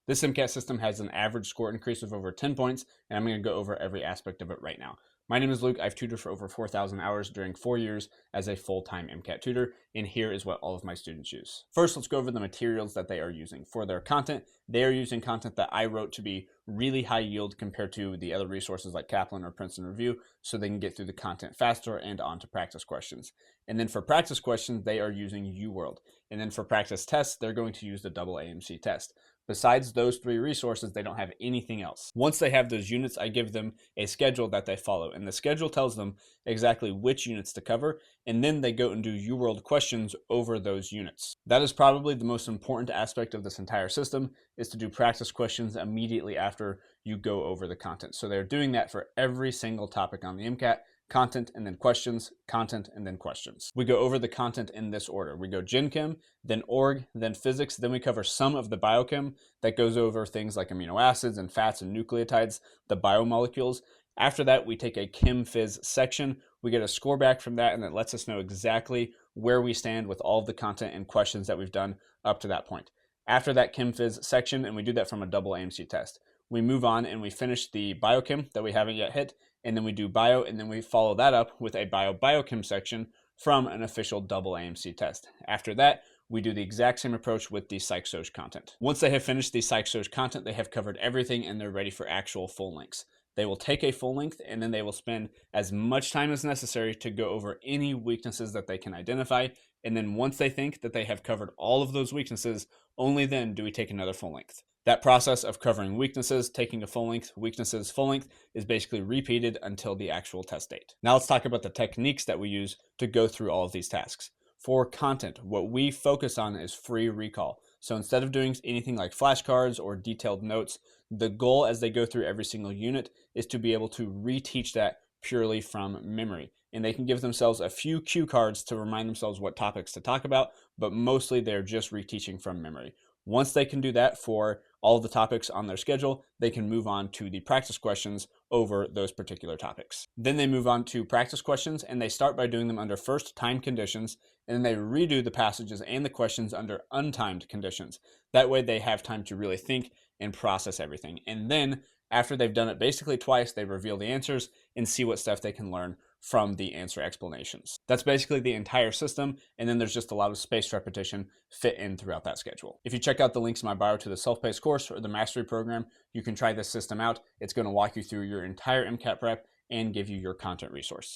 This MCAT system has an average score increase of over 10 points, and I'm going to go over every aspect of it right now. My name is Luke. I've tutored for over 4,000 hours during 4 years as a full-time MCAT tutor, and here is what all of my students use. First, let's go over the materials that they are using. For their content, they are using content that I wrote to be really high yield compared to the other resources like Kaplan or Princeton Review, so they can get through the content faster and on to practice questions. And then for practice questions, they are using UWorld. And then for practice tests, they're going to use the double AMC test. Besides those 3 resources, they don't have anything else. Once they have those units, I give them a schedule that they follow, and the schedule tells them exactly which units to cover, and then they go and do UWorld questions over those units. That is probably the most important aspect of this entire system, is to do practice questions immediately after you go over the content. So they're doing that for every single topic on the MCAT. Content and then questions, content and then questions. We go over the content in this order. We go Gen Chem, then Org, then Physics, then we cover some of the biochem that goes over things like amino acids and fats and nucleotides, the biomolecules. After that, we take a Chem Phys section. We get a score back from that, and it lets us know exactly where we stand with all of the content and questions that we've done up to that point. After that Chem Phys section, and we do that from a double AMC test, we move on and we finish the biochem that we haven't yet hit, and then we do bio, and then we follow that up with a biochem section from an official double AMC test. After that, we do the exact same approach with the psych-soc content. Once they have finished the psych-soc content, they have covered everything and they're ready for actual full lengths. They will take a full length and then they will spend as much time as necessary to go over any weaknesses that they can identify. And then once they think that they have covered all of those weaknesses, only then do we take another full length. That process of covering weaknesses, taking a full length, weaknesses, full length is basically repeated until the actual test date. Now let's talk about the techniques that we use to go through all of these tasks. For content, what we focus on is free recall. So instead of doing anything like flashcards or detailed notes, the goal as they go through every single unit is to be able to reteach that purely from memory. And they can give themselves a few cue cards to remind themselves what topics to talk about, but mostly they're just reteaching from memory. Once they can do that for all of the topics on their schedule, they can move on to the practice questions over those particular topics. Then they move on to practice questions, and they start by doing them under first timed conditions, and then they redo the passages and the questions under untimed conditions. That way they have time to really think and process everything. And then after they've done it basically twice, they reveal the answers and see what stuff they can learn from the answer explanations. That's basically the entire system, and then there's just a lot of spaced repetition fit in throughout that schedule. If you check out the links in my bio to the self-paced course or the mastery program, you can try this system out. It's going to walk you through your entire MCAT prep and give you your content resource.